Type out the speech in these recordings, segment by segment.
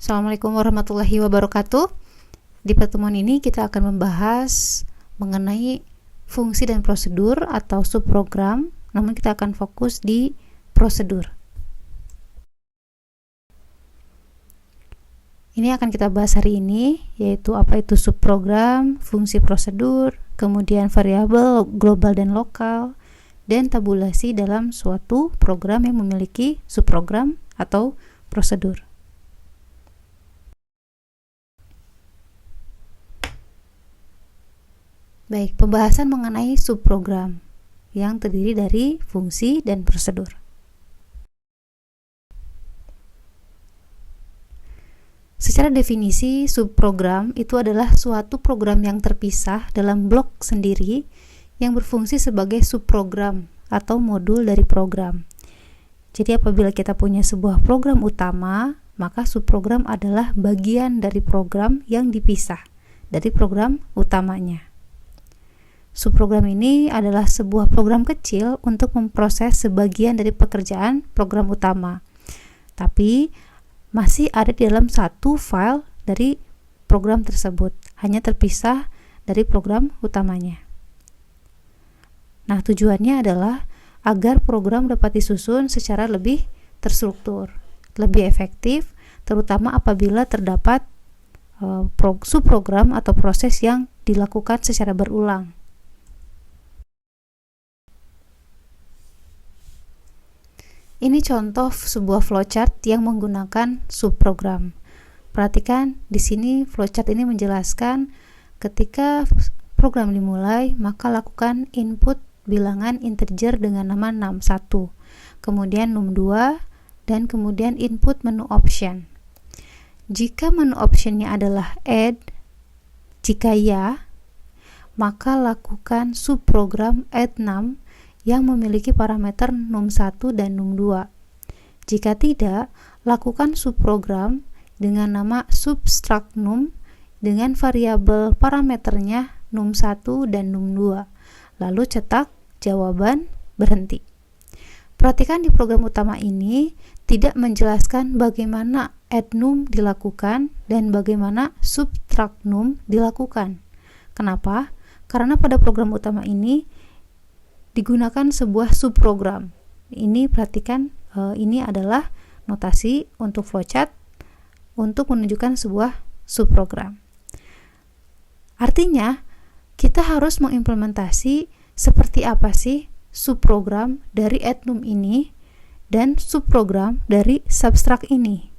Assalamualaikum warahmatullahi wabarakatuh. Di pertemuan ini kita akan membahas mengenai fungsi dan prosedur atau subprogram, namun kita akan fokus di prosedur. Ini akan kita bahas hari ini, yaitu apa itu subprogram, fungsi prosedur, kemudian variabel global dan lokal, dan tabulasi dalam suatu program yang memiliki subprogram atau prosedur. Baik, pembahasan mengenai subprogram yang terdiri dari fungsi dan prosedur. Secara definisi, subprogram itu adalah suatu program yang terpisah dalam blok sendiri yang berfungsi sebagai subprogram atau modul dari program. Jadi apabila kita punya sebuah program utama, maka subprogram adalah bagian dari program yang dipisah dari program utamanya. Subprogram ini adalah sebuah program kecil untuk memproses sebagian dari pekerjaan program utama, tapi masih ada di dalam satu file dari program tersebut, hanya terpisah dari program utamanya. Nah, tujuannya adalah agar program dapat disusun secara lebih terstruktur, lebih efektif, terutama apabila terdapat subprogram atau proses yang dilakukan secara berulang. Ini contoh sebuah flowchart yang menggunakan subprogram. Perhatikan di sini flowchart ini menjelaskan ketika program dimulai, maka lakukan input bilangan integer dengan nama num1, kemudian num2, dan kemudian input menu option. Jika menu optionnya adalah add, jika ya, maka lakukan subprogram add num yang memiliki parameter num1 dan num2. Jika tidak, lakukan subprogram dengan nama subtract num dengan variabel parameternya num1 dan num2. Lalu cetak jawaban berhenti. Perhatikan di program utama ini tidak menjelaskan bagaimana add num dilakukan dan bagaimana subtract num dilakukan. Kenapa? Karena pada program utama ini digunakan sebuah subprogram. Ini perhatikan, ini adalah notasi untuk flowchart untuk menunjukkan sebuah subprogram. Artinya, kita harus mengimplementasi seperti apa sih subprogram dari add-num ini dan subprogram dari subtract ini,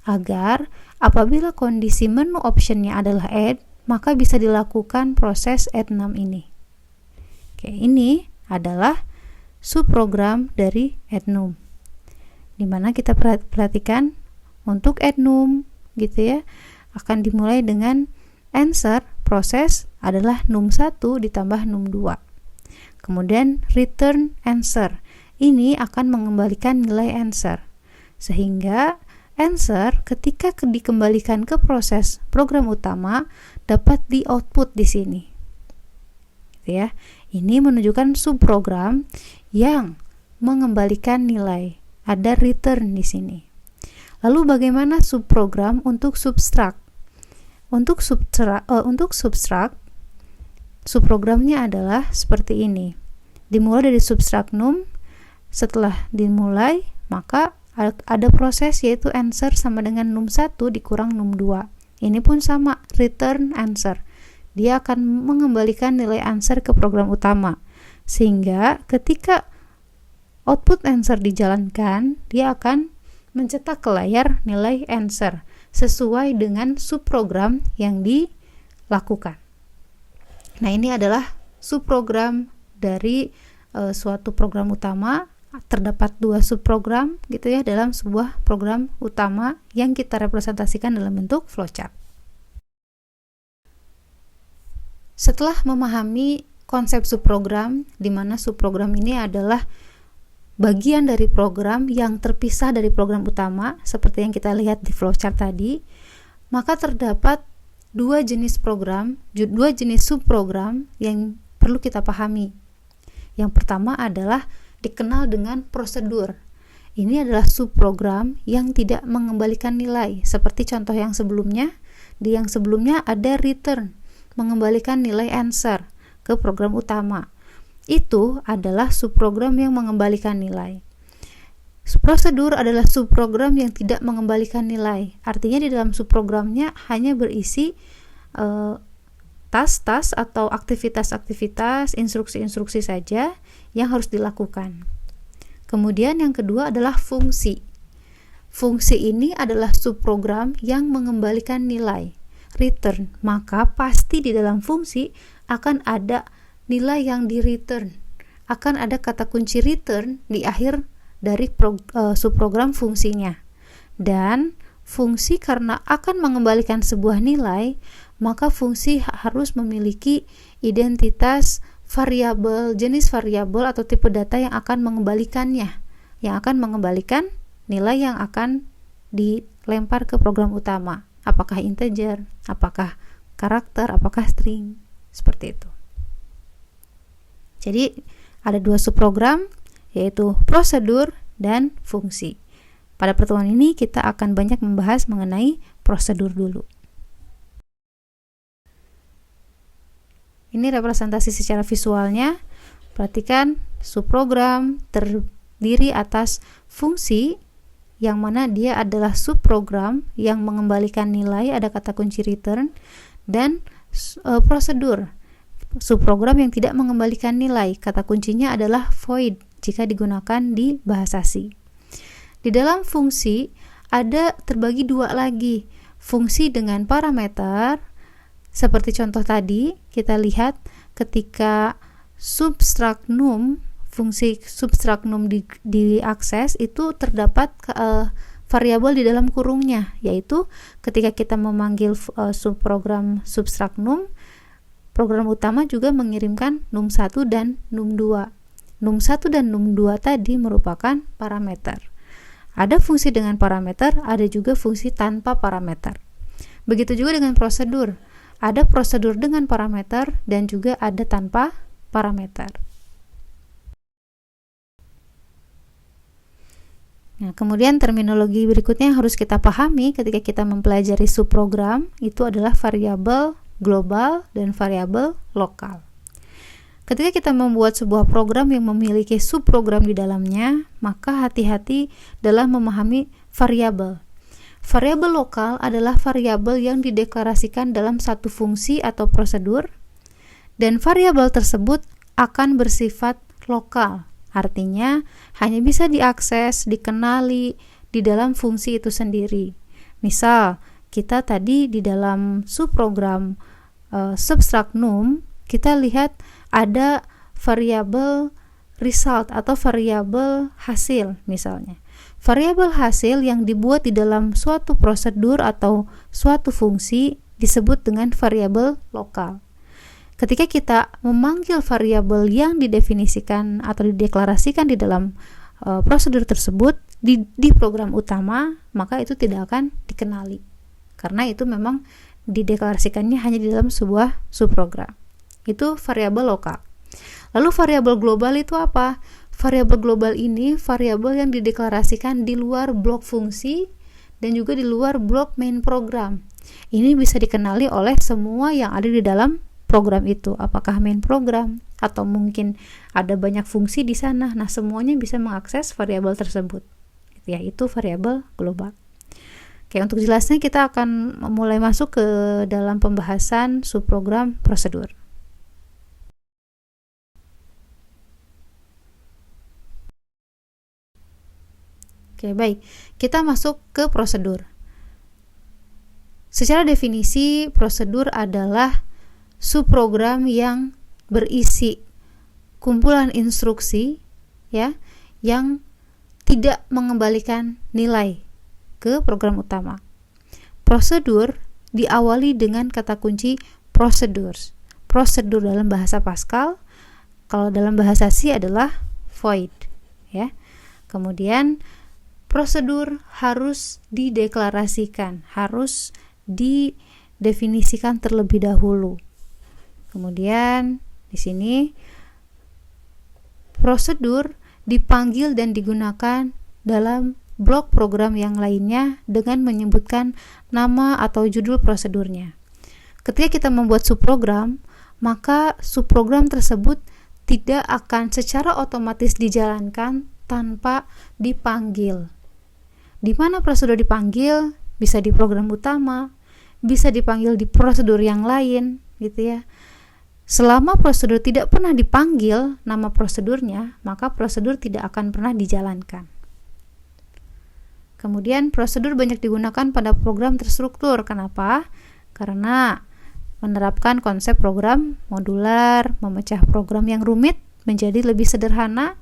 agar apabila kondisi menu optionnya adalah add, maka bisa dilakukan proses add-num ini. Oke, ini adalah subprogram dari add-num, dimana kita perhatikan untuk add-num gitu ya, akan dimulai dengan answer, proses adalah num1 ditambah num2, kemudian return answer, ini akan mengembalikan nilai answer, sehingga answer ketika dikembalikan ke proses program utama dapat di output di sini gitu ya. Ini menunjukkan subprogram yang mengembalikan nilai. Ada return di sini. Lalu bagaimana subprogram untuk subtract? Untuk subtract, subprogramnya adalah seperti ini. Dimulai dari subtract num. Setelah dimulai, maka ada proses yaitu answer sama dengan num1 dikurang num2. Ini pun sama, return answer. Dia akan mengembalikan nilai answer ke program utama, sehingga ketika output answer dijalankan, dia akan mencetak ke layar nilai answer sesuai dengan subprogram yang dilakukan. Nah, ini adalah subprogram dari suatu program utama. Terdapat dua subprogram gitu ya dalam sebuah program utama yang kita representasikan dalam bentuk flowchart. Setelah memahami konsep subprogram, di mana subprogram ini adalah bagian dari program yang terpisah dari program utama, seperti yang kita lihat di flowchart tadi, maka terdapat dua jenis subprogram yang perlu kita pahami. Yang pertama adalah dikenal dengan prosedur. Ini adalah subprogram yang tidak mengembalikan nilai. Seperti contoh yang sebelumnya, di yang sebelumnya ada return, mengembalikan nilai answer ke program utama. Itu adalah subprogram yang mengembalikan nilai. Prosedur adalah subprogram yang tidak mengembalikan nilai. Artinya di dalam subprogramnya hanya berisi tas-tas atau aktivitas-aktivitas, instruksi-instruksi saja yang harus dilakukan. Kemudian yang kedua adalah fungsi. Fungsi ini adalah subprogram yang mengembalikan nilai, return. Maka pasti di dalam fungsi akan ada nilai yang di return. Akan ada kata kunci return di akhir dari subprogram fungsinya. Dan fungsi karena akan mengembalikan sebuah nilai, maka fungsi harus memiliki identitas variabel, jenis variabel atau tipe data yang akan mengembalikannya, yang akan mengembalikan nilai yang akan dilempar ke program utama. Apakah integer, apakah karakter, apakah string, seperti itu. Jadi ada dua subprogram, yaitu prosedur dan fungsi. Pada pertemuan ini kita akan banyak membahas mengenai prosedur dulu. Ini representasi secara visualnya. Perhatikan, subprogram terdiri atas fungsi yang mana dia adalah subprogram yang mengembalikan nilai, ada kata kunci return, dan prosedur, subprogram yang tidak mengembalikan nilai, kata kuncinya adalah void jika digunakan di bahasa C. Di dalam fungsi ada terbagi dua lagi, fungsi dengan parameter. Seperti contoh tadi, kita lihat ketika subtract num, fungsi subtract num diakses, itu terdapat variabel di dalam kurungnya, yaitu ketika kita memanggil subprogram subtract num, program utama juga mengirimkan num1 dan num2. Num1 dan num2 tadi merupakan parameter. Ada fungsi dengan parameter, ada juga fungsi tanpa parameter. Begitu juga dengan prosedur. Ada prosedur dengan parameter dan juga ada tanpa parameter. Nah, kemudian terminologi berikutnya yang harus kita pahami ketika kita mempelajari subprogram itu adalah variabel global dan variabel lokal. Ketika kita membuat sebuah program yang memiliki subprogram di dalamnya, maka hati-hati dalam memahami variabel. Variabel lokal adalah variabel yang dideklarasikan dalam satu fungsi atau prosedur, dan variabel tersebut akan bersifat lokal. Artinya, hanya bisa diakses, dikenali di dalam fungsi itu sendiri. Misal, kita tadi di dalam subprogram subtract num, kita lihat ada variabel result atau variabel hasil misalnya. Variabel hasil yang dibuat di dalam suatu prosedur atau suatu fungsi disebut dengan variabel lokal. Ketika kita memanggil variabel yang didefinisikan atau dideklarasikan di dalam prosedur tersebut di program utama, maka itu tidak akan dikenali. Karena itu memang dideklarasikannya hanya di dalam sebuah subprogram. Itu variabel lokal. Lalu variabel global itu apa? Variabel global ini variabel yang dideklarasikan di luar blok fungsi dan juga di luar blok main program. Ini bisa dikenali oleh semua yang ada di dalam program itu. Apakah main program atau mungkin ada banyak fungsi di sana. Nah, semuanya bisa mengakses variabel tersebut. Yaitu variabel global. Oke, untuk jelasnya kita akan mulai masuk ke dalam pembahasan subprogram prosedur. Oke, baik. Kita masuk ke prosedur. Secara definisi, prosedur adalah subprogram yang berisi kumpulan instruksi ya, yang tidak mengembalikan nilai ke program utama. Prosedur diawali dengan kata kunci procedures. Prosedur dalam bahasa Pascal, kalau dalam bahasa C adalah void ya. Kemudian prosedur harus dideklarasikan, harus didefinisikan terlebih dahulu. Kemudian di sini prosedur dipanggil dan digunakan dalam blok program yang lainnya dengan menyebutkan nama atau judul prosedurnya. Ketika kita membuat subprogram, maka subprogram tersebut tidak akan secara otomatis dijalankan tanpa dipanggil. Di mana prosedur dipanggil? Bisa di program utama, bisa dipanggil di prosedur yang lain, gitu ya. Selama prosedur tidak pernah dipanggil nama prosedurnya, maka prosedur tidak akan pernah dijalankan. Kemudian prosedur banyak digunakan pada program terstruktur. Kenapa? Karena menerapkan konsep program modular, memecah program yang rumit menjadi lebih sederhana.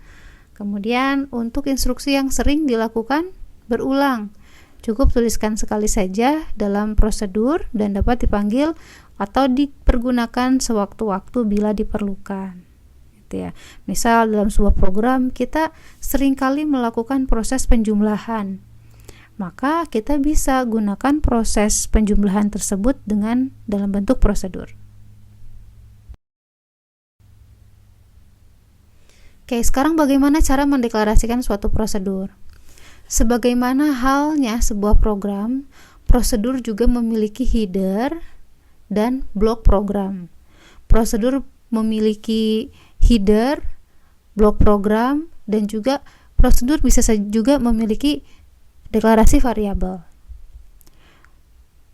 Kemudian untuk instruksi yang sering dilakukan berulang, cukup tuliskan sekali saja dalam prosedur dan dapat dipanggil atau dipergunakan sewaktu-waktu bila diperlukan. Gitu ya. Misal dalam sebuah program kita seringkali melakukan proses penjumlahan, maka kita bisa gunakan proses penjumlahan tersebut dalam bentuk prosedur. Oke, sekarang bagaimana cara mendeklarasikan suatu prosedur? Sebagaimana halnya sebuah program, prosedur juga memiliki header dan blok program. Prosedur memiliki header, blok program, dan juga prosedur bisa juga memiliki deklarasi variabel.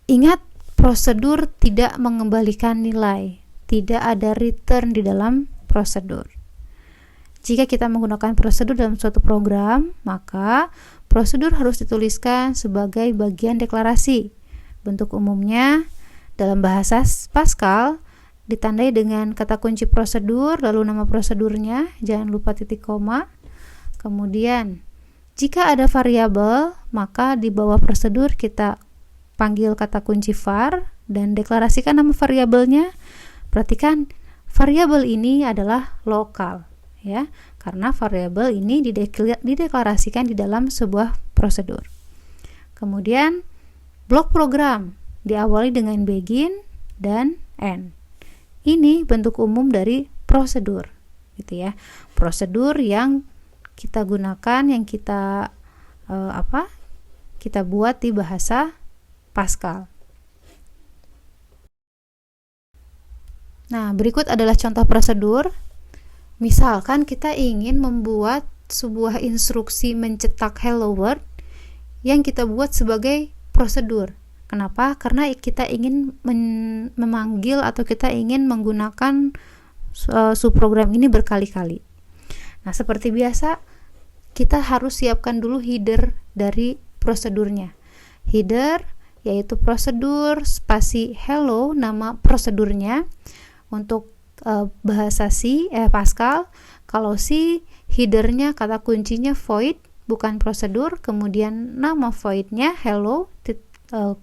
Ingat, prosedur tidak mengembalikan nilai, tidak ada return di dalam prosedur. Jika kita menggunakan prosedur dalam suatu program, maka prosedur harus dituliskan sebagai bagian deklarasi. Bentuk umumnya dalam bahasa Pascal ditandai dengan kata kunci prosedur, lalu nama prosedurnya, jangan lupa titik koma. Kemudian jika ada variabel, maka di bawah prosedur kita panggil kata kunci var dan deklarasikan nama variabelnya. Perhatikan, variabel ini adalah lokal, ya, karena variabel ini dideklarasikan di dalam sebuah prosedur. Kemudian blok program diawali dengan begin dan end. Ini bentuk umum dari prosedur, gitu ya. Prosedur yang kita gunakan, yang kita kita buat di bahasa Pascal. Nah, berikut adalah contoh prosedur. Misalkan kita ingin membuat sebuah instruksi mencetak hello world yang kita buat sebagai prosedur. Kenapa? Karena kita ingin memanggil atau kita ingin menggunakan subprogram ini berkali-kali. Nah, seperti biasa, kita harus siapkan dulu header dari prosedurnya. Header yaitu prosedur spasi hello, nama prosedurnya. Untuk bahasa Pascal, kalau headernya kata kuncinya void, bukan prosedur, kemudian nama voidnya hello,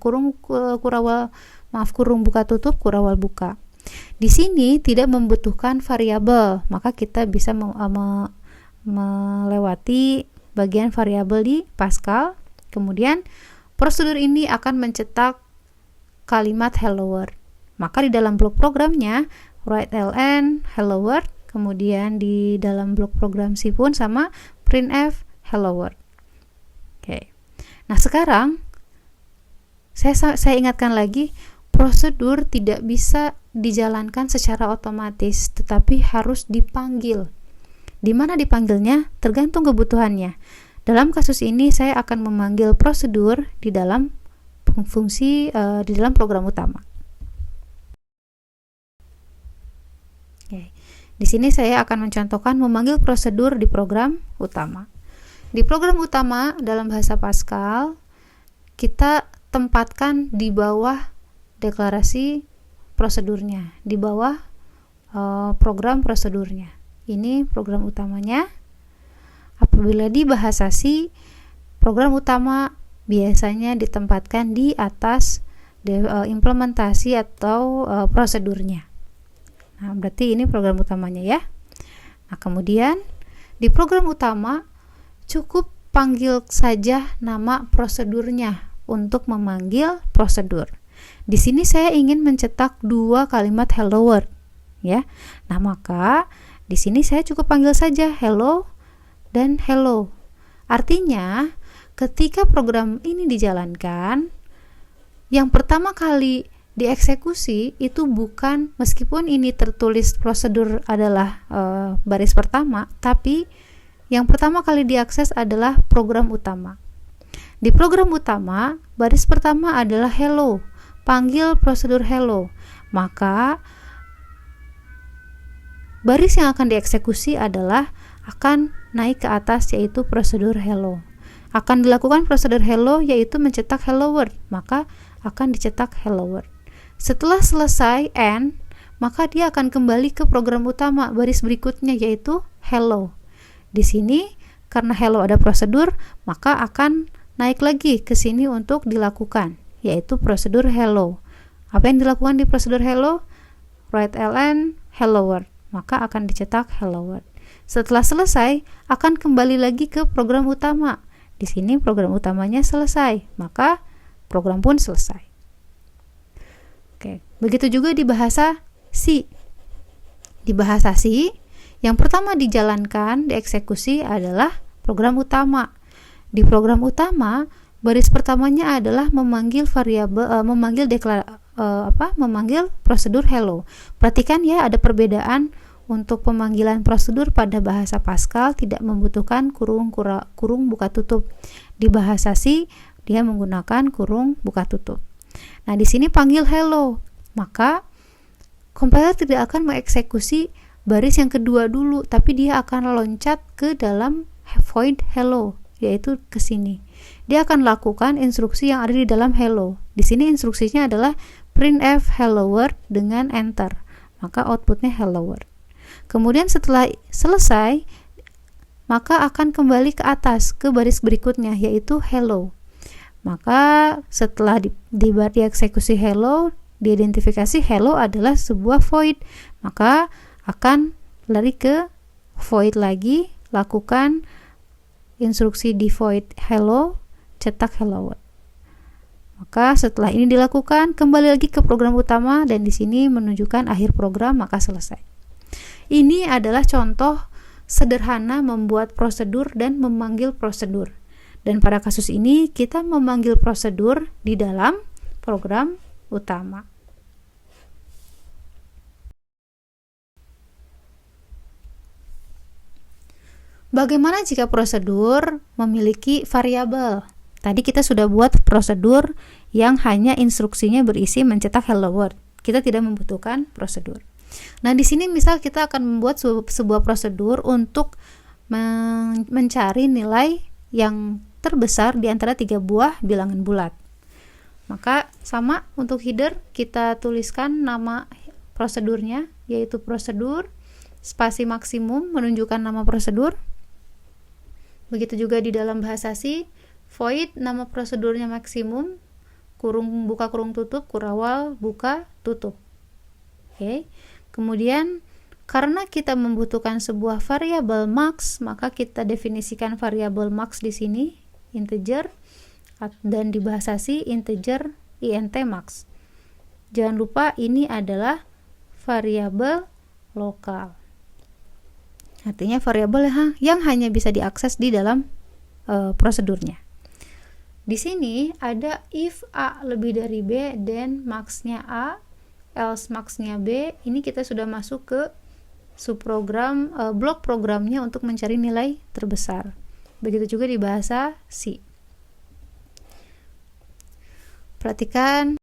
kurung buka tutup, kurawal buka. Di sini tidak membutuhkan variabel, maka kita bisa melewati bagian variabel di Pascal. Kemudian prosedur ini akan mencetak kalimat hello world. Maka di dalam blok programnya write ln hello world, kemudian di dalam blok program C pun sama printf hello world. Oke. Nah, sekarang saya ingatkan lagi, prosedur tidak bisa dijalankan secara otomatis, tetapi harus dipanggil. Di mana dipanggilnya tergantung kebutuhannya. Dalam kasus ini saya akan memanggil prosedur di dalam fungsi di dalam program utama. Oke. Di sini saya akan mencontohkan memanggil prosedur di program utama. Di program utama dalam bahasa Pascal, kita tempatkan di bawah deklarasi prosedurnya, di bawah program prosedurnya. Ini program utamanya. Apabila di bahasa C, program utama biasanya ditempatkan di atas implementasi atau prosedurnya. Nah, berarti ini program utamanya ya. Nah, kemudian di program utama cukup panggil saja nama prosedurnya untuk memanggil prosedur. Di sini saya ingin mencetak 2 kalimat hello world, ya. Nah, maka di sini saya cukup panggil saja hello dan hello. Artinya, ketika program ini dijalankan, yang pertama kali dieksekusi itu bukan, meskipun ini tertulis prosedur adalah baris pertama, tapi yang pertama kali diakses adalah program utama. Di program utama, baris pertama adalah hello, panggil prosedur hello. Maka baris yang akan dieksekusi adalah akan naik ke atas, yaitu prosedur hello. Akan dilakukan prosedur hello, yaitu mencetak hello world, maka akan dicetak hello world. Setelah selesai end, maka dia akan kembali ke program utama baris berikutnya, yaitu hello. Di sini karena hello ada prosedur, maka akan naik lagi ke sini untuk dilakukan, yaitu prosedur hello. Apa yang dilakukan di prosedur hello? Write ln hello world, maka akan dicetak hello world. Setelah selesai, akan kembali lagi ke program utama. Di sini program utamanya selesai, maka program pun selesai. Oke, begitu juga di bahasa C. Di bahasa C, yang pertama dijalankan, dieksekusi adalah program utama. Di program utama, baris pertamanya adalah memanggil variabel, memanggil prosedur hello. Perhatikan ya, ada perbedaan untuk pemanggilan prosedur pada bahasa Pascal tidak membutuhkan kurung buka tutup. Di bahasa C, dia menggunakan kurung buka tutup. Nah, di sini panggil hello, maka kompiler tidak akan mengeksekusi baris yang kedua dulu, tapi dia akan loncat ke dalam void hello, yaitu ke sini. Dia akan lakukan instruksi yang ada di dalam hello. Di sini instruksinya adalah printf hello world dengan enter, maka outputnya hello world. Kemudian setelah selesai, maka akan kembali ke atas ke baris berikutnya, yaitu hello. Maka setelah dieksekusi hello, diidentifikasi hello adalah sebuah void, maka akan lari ke void lagi, lakukan instruksi di void hello, cetak hello world. Maka setelah ini dilakukan, kembali lagi ke program utama, dan di sini menunjukkan akhir program, maka selesai. Ini adalah contoh sederhana membuat prosedur dan memanggil prosedur. Dan pada kasus ini kita memanggil prosedur di dalam program utama. Bagaimana jika prosedur memiliki variabel? Tadi kita sudah buat prosedur yang hanya instruksinya berisi mencetak hello world. Kita tidak membutuhkan prosedur. Nah, di sini misal kita akan membuat sebuah prosedur untuk mencari nilai yang terbesar di antara 3 buah bilangan bulat. Maka sama untuk header, kita tuliskan nama prosedurnya, yaitu prosedur, spasi maksimum menunjukkan nama prosedur. Begitu juga di dalam bahasa C, void nama prosedurnya maksimum, kurung buka kurung tutup, kurawal buka tutup. Oke. Kemudian karena kita membutuhkan sebuah variabel max, maka kita definisikan variabel max di sini integer, dan di bahasa C integer int max. Jangan lupa ini adalah variabel lokal. Artinya variabel yang hanya bisa diakses di dalam prosedurnya. Di sini ada if A lebih dari B dan maxnya A, else maxnya B. Ini kita sudah masuk ke subprogram, blok programnya untuk mencari nilai terbesar. Begitu juga di bahasa C. Perhatikan.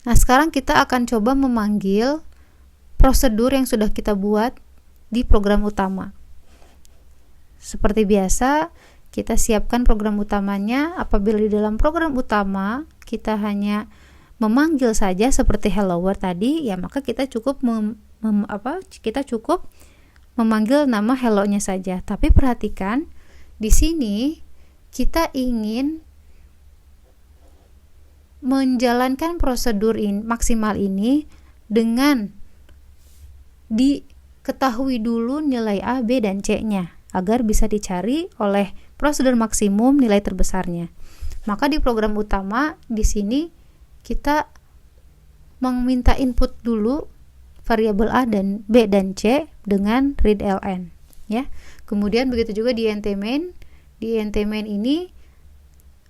Nah, sekarang kita akan coba memanggil prosedur yang sudah kita buat di program utama. Seperti biasa, kita siapkan program utamanya. Apabila di dalam program utama kita hanya memanggil saja seperti hello world tadi, ya maka kita cukup memanggil nama hello-nya saja. Tapi perhatikan, di sini kita ingin menjalankan prosedur maksimal ini dengan diketahui dulu nilai A, B, dan C-nya agar bisa dicari oleh prosedur maksimum nilai terbesarnya. Maka di program utama di sini kita meminta input dulu variabel A dan B dan C dengan readln, ya. Kemudian begitu juga di int main. Di int main ini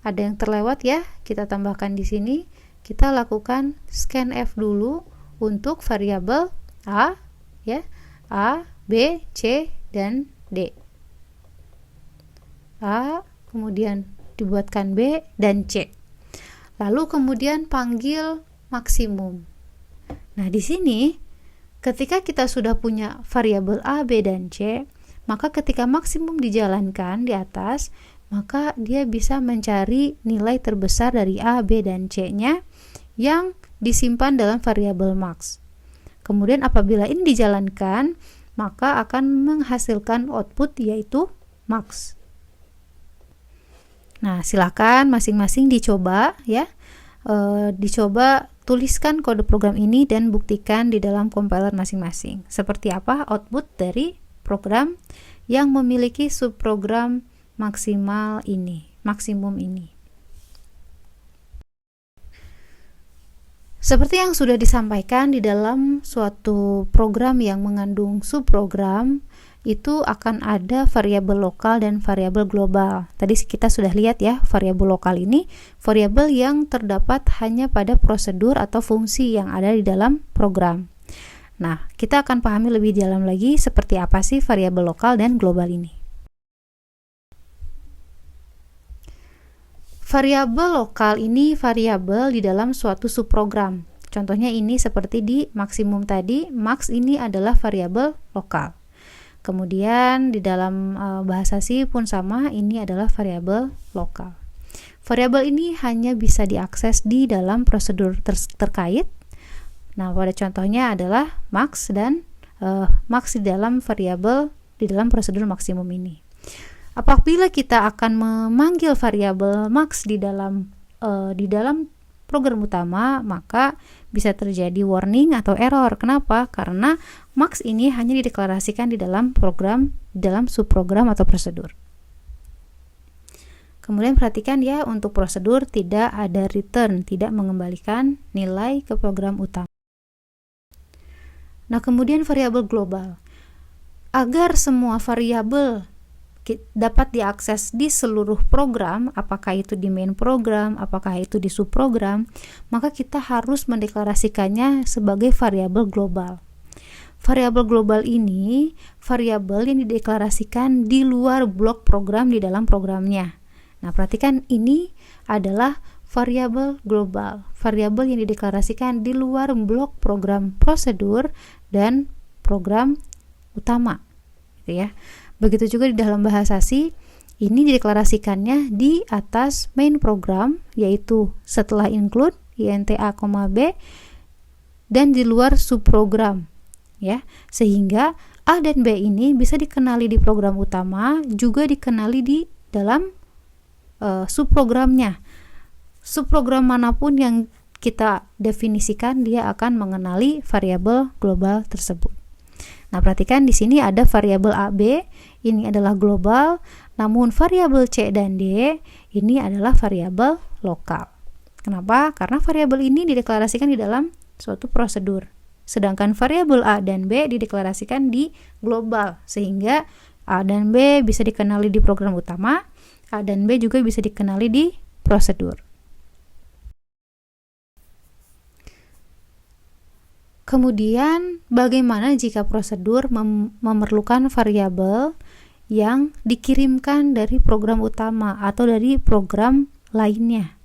ada yang terlewat ya, kita tambahkan di sini. Kita lakukan scanf dulu untuk variabel a ya, a, b, c dan d. A, kemudian dibuatkan b dan c. Lalu kemudian panggil maksimum. Nah, di sini ketika kita sudah punya variabel a, b dan c, maka ketika maksimum dijalankan di atas, maka dia bisa mencari nilai terbesar dari a, b dan c-nya yang disimpan dalam variabel max. Kemudian apabila ini dijalankan, maka akan menghasilkan output yaitu max. Nah, silakan masing-masing dicoba ya. Dicoba tuliskan kode program ini dan buktikan di dalam compiler masing-masing. Seperti apa output dari program yang memiliki subprogram maksimum ini. Seperti yang sudah disampaikan, di dalam suatu program yang mengandung subprogram itu akan ada variabel lokal dan variabel global. Tadi kita sudah lihat ya, variabel lokal ini variabel yang terdapat hanya pada prosedur atau fungsi yang ada di dalam program. Nah, kita akan pahami lebih dalam lagi seperti apa sih variabel lokal dan global ini. Variabel lokal ini variabel di dalam suatu subprogram. Contohnya ini seperti di maksimum tadi, max ini adalah variabel lokal. Kemudian di dalam bahasa C pun sama, ini adalah variabel lokal. Variabel ini hanya bisa diakses di dalam prosedur terkait. Nah, pada contohnya adalah max dan max di dalam variabel di dalam prosedur maksimum ini. Apabila kita akan memanggil variabel max di dalam program utama, maka bisa terjadi warning atau error. Kenapa? Karena max ini hanya dideklarasikan di dalam program, dalam subprogram atau prosedur. Kemudian perhatikan ya, untuk prosedur tidak ada return, tidak mengembalikan nilai ke program utama. Nah, kemudian variabel global. Agar semua variabel dapat diakses di seluruh program, apakah itu di main program, apakah itu di subprogram, maka kita harus mendeklarasikannya sebagai variabel global. Variabel global ini variabel yang dideklarasikan di luar blok program di dalam programnya. Nah, perhatikan ini adalah variabel global, variabel yang dideklarasikan di luar blok program prosedur dan program utama, gitu ya. Begitu juga di dalam bahasa C, ini dideklarasikannya di atas main program, yaitu setelah include int a, b, dan di luar subprogram, ya. Sehingga A dan B ini bisa dikenali di program utama, juga dikenali di dalam subprogramnya. Subprogram manapun yang kita definisikan, dia akan mengenali variabel global tersebut. Nah, perhatikan di sini ada variabel A, B, ini adalah global, namun variabel C dan D ini adalah variabel lokal. Kenapa? Karena variabel ini dideklarasikan di dalam suatu prosedur. Sedangkan variabel A dan B dideklarasikan di global, sehingga A dan B bisa dikenali di program utama, A dan B juga bisa dikenali di prosedur. Kemudian, bagaimana jika prosedur memerlukan variabel yang dikirimkan dari program utama atau dari program lainnya?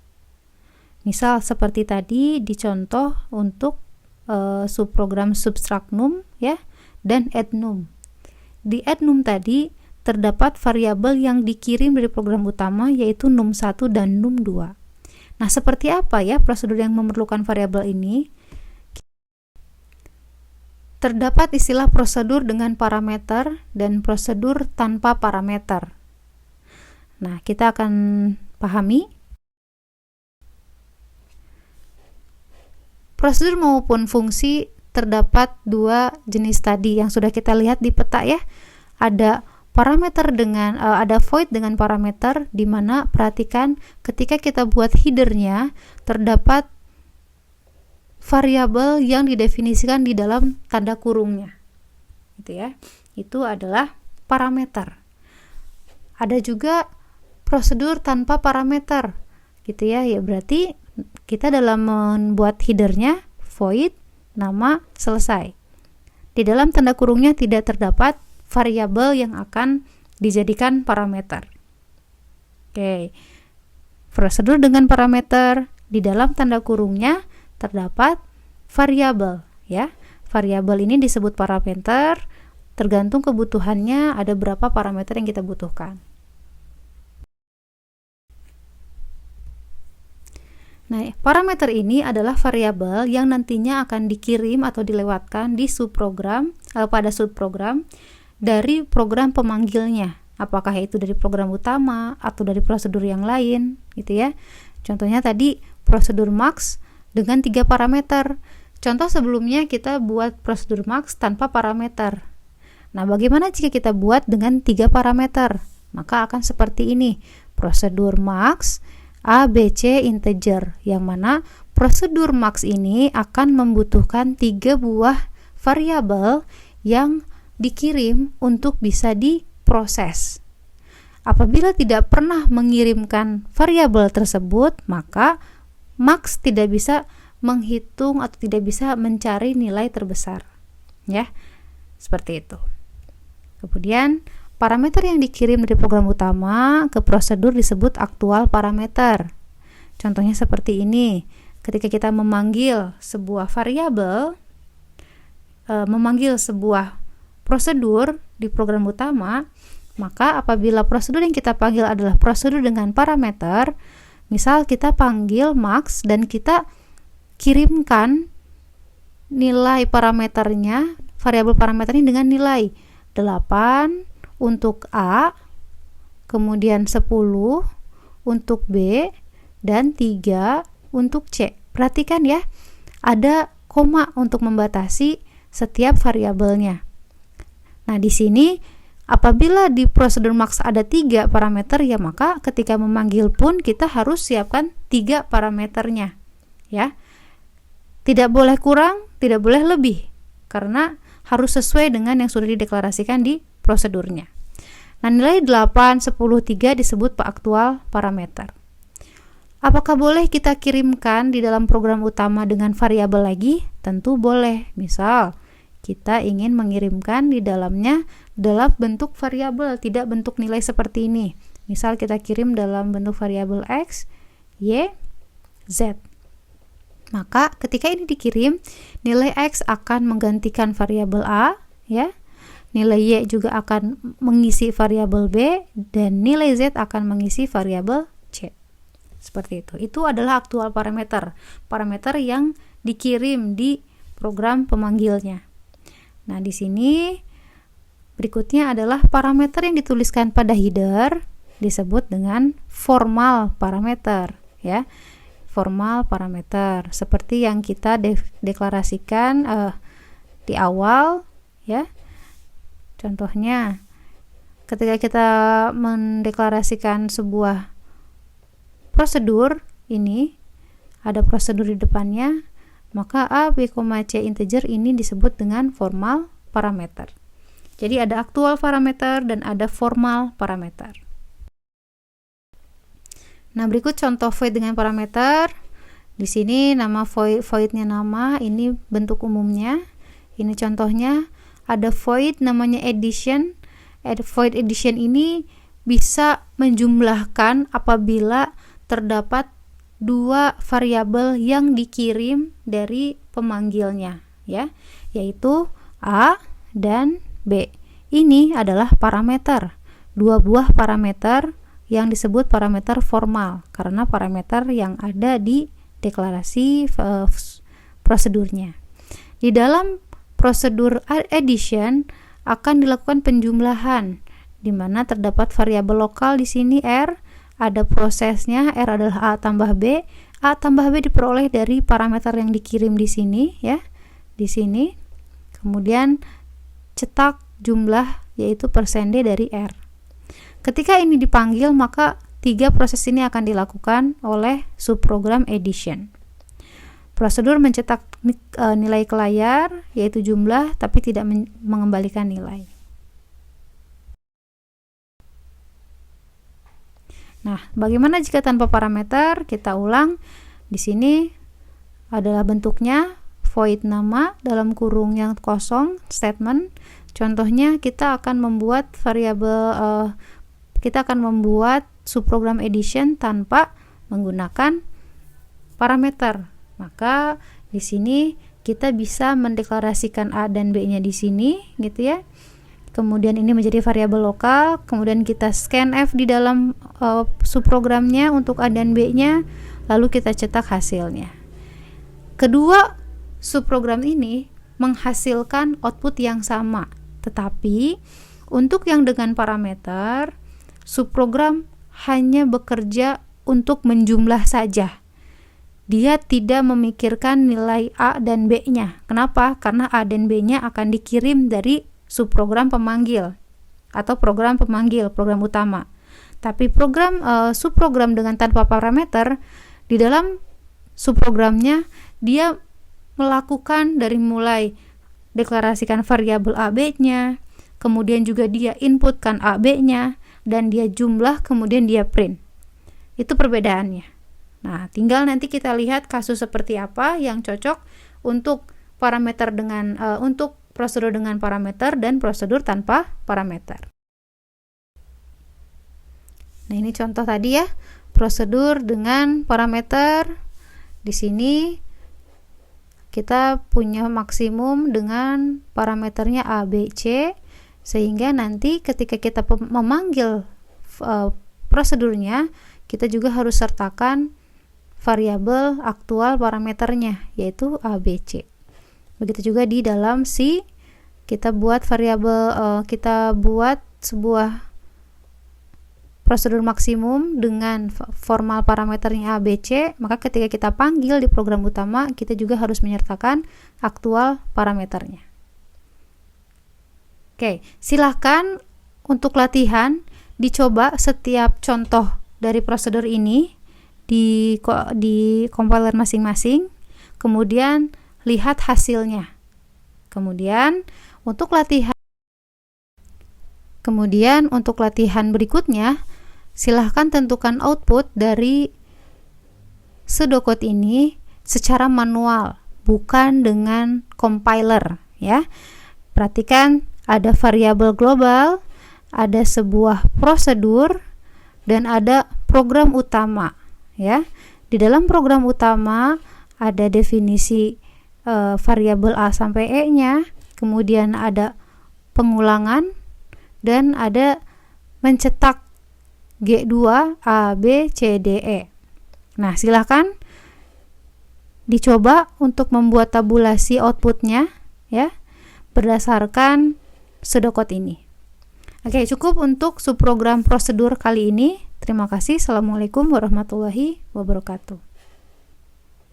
Misal seperti tadi dicontoh untuk subprogram subtract num ya dan add num. Di add num tadi terdapat variabel yang dikirim dari program utama, yaitu num1 dan num2. Nah, seperti apa ya prosedur yang memerlukan variabel ini? Terdapat istilah prosedur dengan parameter dan prosedur tanpa parameter. Nah, kita akan pahami. Prosedur maupun fungsi terdapat dua jenis tadi yang sudah kita lihat di peta ya. Ada parameter dengan ada void dengan parameter, di mana perhatikan ketika kita buat headernya terdapat variabel yang didefinisikan di dalam tanda kurungnya, gitu ya. Itu adalah parameter. Ada juga prosedur tanpa parameter gitu ya. Ya berarti kita dalam membuat headernya void nama selesai. Di dalam tanda kurungnya tidak terdapat variabel yang akan dijadikan parameter. Oke. Prosedur dengan parameter, di dalam tanda kurungnya terdapat variabel ya. Variabel ini disebut parameter, tergantung kebutuhannya ada berapa parameter yang kita butuhkan. Nah, parameter ini adalah variabel yang nantinya akan dikirim atau dilewatkan di subprogram pada subprogram dari program pemanggilnya. Apakah itu dari program utama atau dari prosedur yang lain, gitu ya. Contohnya tadi prosedur max dengan 3 parameter. Contoh sebelumnya kita buat prosedur max tanpa parameter. Nah, bagaimana jika kita buat dengan 3 parameter? Maka akan seperti ini. Prosedur max A, B, C integer, yang mana prosedur max ini akan membutuhkan 3 buah variabel yang dikirim untuk bisa diproses. Apabila tidak pernah mengirimkan variabel tersebut, maka max tidak bisa menghitung atau tidak bisa mencari nilai terbesar. Ya, seperti itu. Kemudian parameter yang dikirim dari program utama ke prosedur disebut aktual parameter. Contohnya seperti ini. Ketika kita memanggil sebuah variabel, memanggil sebuah prosedur di program utama, maka apabila prosedur yang kita panggil adalah prosedur dengan parameter, misal kita panggil max dan kita kirimkan nilai parameternya, variabel parameternya dengan nilai 8 untuk A, kemudian 10 untuk B, dan 3 untuk C. Perhatikan ya, ada koma untuk membatasi setiap variabelnya. Nah, di sini apabila di prosedur max ada 3 parameter, ya maka ketika memanggil pun kita harus siapkan 3 parameternya. Ya. Tidak boleh kurang, tidak boleh lebih, karena harus sesuai dengan yang sudah dideklarasikan di prosedurnya. Nah, nilai 8, 10, 3 disebut aktual parameter. Apakah boleh kita kirimkan di dalam program utama dengan variabel lagi? Tentu boleh. Misal, kita ingin mengirimkan di dalamnya dalam bentuk variabel, tidak bentuk nilai seperti ini. Misal kita kirim dalam bentuk variabel X, Y, Z. Maka ketika ini dikirim, nilai X akan menggantikan variabel A, ya. Nilai Y juga akan mengisi variabel B, dan nilai Z akan mengisi variabel C. Seperti itu. Itu adalah aktual parameter. Parameter yang dikirim di program pemanggilnya. Nah, di sini berikutnya adalah parameter yang dituliskan pada header disebut dengan formal parameter, ya. Formal parameter seperti yang kita deklarasikan di awal, ya. Contohnya ketika kita mendeklarasikan sebuah prosedur, ini ada prosedur di depannya, maka A, B, C integer ini disebut dengan formal parameter. Jadi ada aktual parameter dan ada formal parameter. Nah, berikut contoh void dengan parameter. Di sini nama voidnya nama, ini bentuk umumnya. Ini contohnya, ada void namanya addition. Void addition ini bisa menjumlahkan apabila terdapat 2 variabel yang dikirim dari pemanggilnya, ya, yaitu A dan B. Ini adalah parameter, 2 buah parameter yang disebut parameter formal karena parameter yang ada di deklarasi prosedurnya. Di dalam prosedur addition akan dilakukan penjumlahan, di mana terdapat variabel lokal di sini R, ada prosesnya, R adalah A tambah B. A tambah B diperoleh dari parameter yang dikirim di sini, ya, di sini. Kemudian cetak jumlah yaitu %D dari R. Ketika ini dipanggil, maka 3 proses ini akan dilakukan oleh subprogram addition. Prosedur mencetak nilai ke layar yaitu jumlah, tapi tidak mengembalikan nilai. Nah, bagaimana jika tanpa parameter? Kita ulang. Di sini adalah bentuknya void nama dalam kurung yang kosong statement. Contohnya kita akan membuat variabel kita akan membuat subprogram addition tanpa menggunakan parameter. Maka di sini kita bisa mendeklarasikan A dan B-nya di sini gitu ya. Kemudian ini menjadi variabel lokal, kemudian kita scanf di dalam subprogramnya untuk A dan B-nya, lalu kita cetak hasilnya. Kedua subprogram ini menghasilkan output yang sama, tetapi untuk yang dengan parameter, subprogram hanya bekerja untuk menjumlah saja. Dia tidak memikirkan nilai A dan B-nya. Kenapa? Karena A dan B-nya akan dikirim dari subprogram pemanggil atau program pemanggil, program utama. Tapi subprogram dengan tanpa parameter, di dalam subprogramnya dia melakukan dari mulai deklarasikan variabel A, B-nya, kemudian juga dia inputkan A, B-nya, dan dia jumlah, kemudian dia print. Itu perbedaannya. Nah, tinggal nanti kita lihat kasus seperti apa yang cocok untuk parameter dengan untuk prosedur dengan parameter dan prosedur tanpa parameter. Nah, ini contoh tadi ya, prosedur dengan parameter. Di sini kita punya maksimum dengan parameternya A, B, C, sehingga nanti ketika kita memanggil prosedurnya, kita juga harus sertakan variabel aktual parameternya, yaitu A, B, C. Begitu juga di dalam C, kita buat sebuah prosedur maksimum dengan formal parameternya A, B, C. Maka ketika kita panggil di program utama, kita juga harus menyertakan aktual parameternya. Oke, silahkan untuk latihan dicoba setiap contoh dari prosedur ini di compiler masing-masing, kemudian lihat hasilnya. Kemudian untuk latihan berikutnya, silahkan tentukan output dari pseudocode ini secara manual, bukan dengan compiler ya. Perhatikan ada variabel global, ada sebuah prosedur, dan ada program utama ya. Di dalam program utama ada definisi variabel A sampai E-nya, kemudian ada pengulangan, dan ada mencetak G2 A, B, C, D, E. Nah, silahkan dicoba untuk membuat tabulasi outputnya ya, berdasarkan pseudocode ini. Oke, cukup untuk subprogram prosedur kali ini. Terima kasih. Assalamualaikum warahmatullahi wabarakatuh.